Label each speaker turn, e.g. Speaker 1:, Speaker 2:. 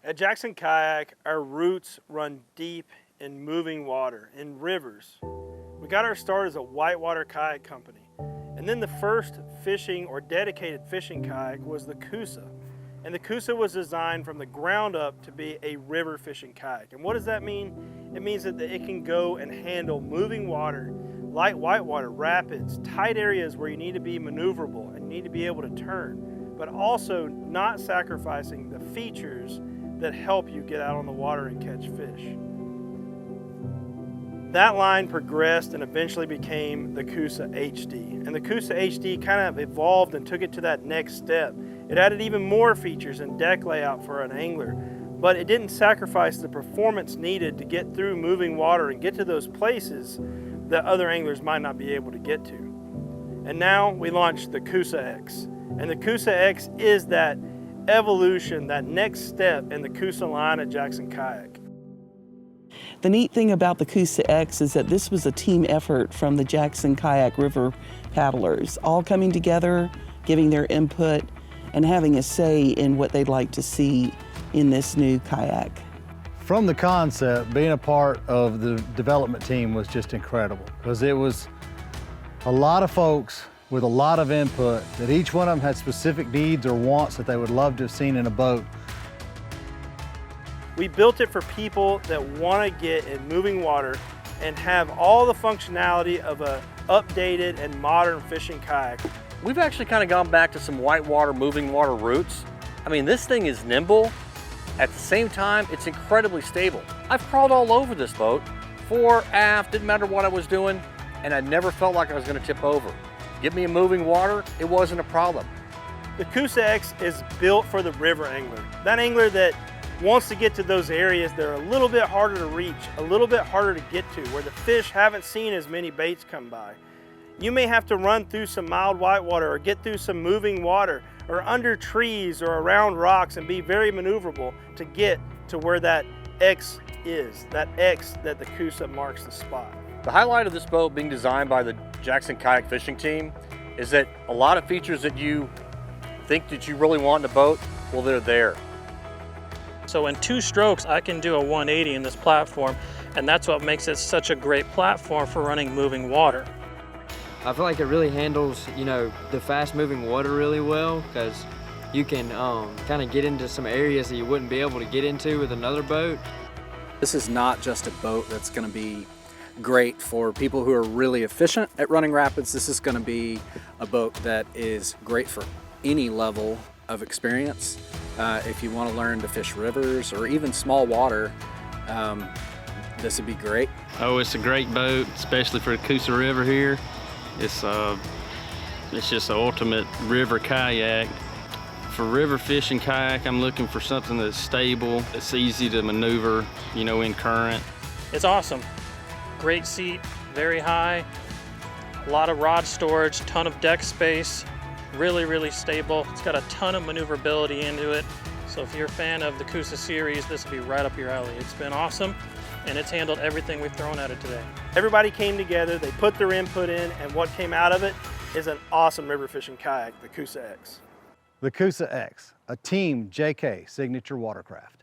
Speaker 1: At Jackson Kayak, our roots run deep in moving water, in rivers. We got our start as a whitewater kayak company. And then the first fishing or dedicated fishing kayak was the Coosa. And the Coosa was designed from the ground up to be a river fishing kayak. And what does that mean? It means that it can go and handle moving water, light whitewater, rapids, tight areas where you need to be maneuverable and need to be able to turn, but also not sacrificing the features that help you get out on the water and catch fish. That line progressed and eventually became the Coosa HD. And the Coosa HD kind of evolved and took it to that next step. It added even more features and deck layout for an angler, but it didn't sacrifice the performance needed to get through moving water and get to those places that other anglers might not be able to get to. And now we launched the Coosa X. And the Coosa X is that evolution, that next step in the Coosa line at Jackson Kayak.
Speaker 2: The neat thing about the Coosa X is that this was a team effort from the Jackson Kayak River paddlers, all coming together, giving their input, and having a say in what they'd like to see in this new kayak.
Speaker 3: From the concept, being a part of the development team was just incredible, because it was a lot of folks with a lot of input, that each one of them had specific needs or wants that they would love to have seen in a boat.
Speaker 1: We built it for people that want to get in moving water and have all the functionality of a updated and modern fishing kayak.
Speaker 4: We've actually kind of gone back to some whitewater, moving water roots. I mean, this thing is nimble. At the same time, it's incredibly stable. I've crawled all over this boat, fore, aft, didn't matter what I was doing, and I never felt like I was going to tip over. Give me a moving water, it wasn't a problem.
Speaker 1: The Coosa X is built for the river angler. That angler that wants to get to those areas that are a little bit harder to reach, a little bit harder to get to, where the fish haven't seen as many baits come by. You may have to run through some mild whitewater or get through some moving water or under trees or around rocks and be very maneuverable to get to where that X is, that X that the Coosa marks the spot.
Speaker 4: The highlight of this boat being designed by the Jackson Kayak fishing team is that a lot of features that you think that you really want in a boat, well, they're there.
Speaker 5: So in 2 strokes, I can do a 180 in this platform, and that's what makes it such a great platform for running moving water.
Speaker 6: I feel like it really handles, the fast moving water really well, because you can kind of get into some areas that you wouldn't be able to get into with another boat.
Speaker 7: This is not just a boat that's going to be great for people who are really efficient at running rapids. This is going to be a boat that is great for any level of experience. If you want to learn to fish rivers or even small water, this would be great.
Speaker 8: Oh, it's a great boat, especially for the Coosa River here. It's just an ultimate river kayak. For river fishing kayak, I'm looking for something that's stable, that's easy to maneuver, in current.
Speaker 5: It's awesome. Great seat, very high, a lot of rod storage, ton of deck space, really, really stable. It's got a ton of maneuverability into it. So if you're a fan of the Coosa series, this will be right up your alley. It's been awesome, and it's handled everything we've thrown at it today.
Speaker 1: Everybody came together, they put their input in, and what came out of it is an awesome river fishing kayak, the Coosa X.
Speaker 3: The Coosa X, a Team JK signature watercraft.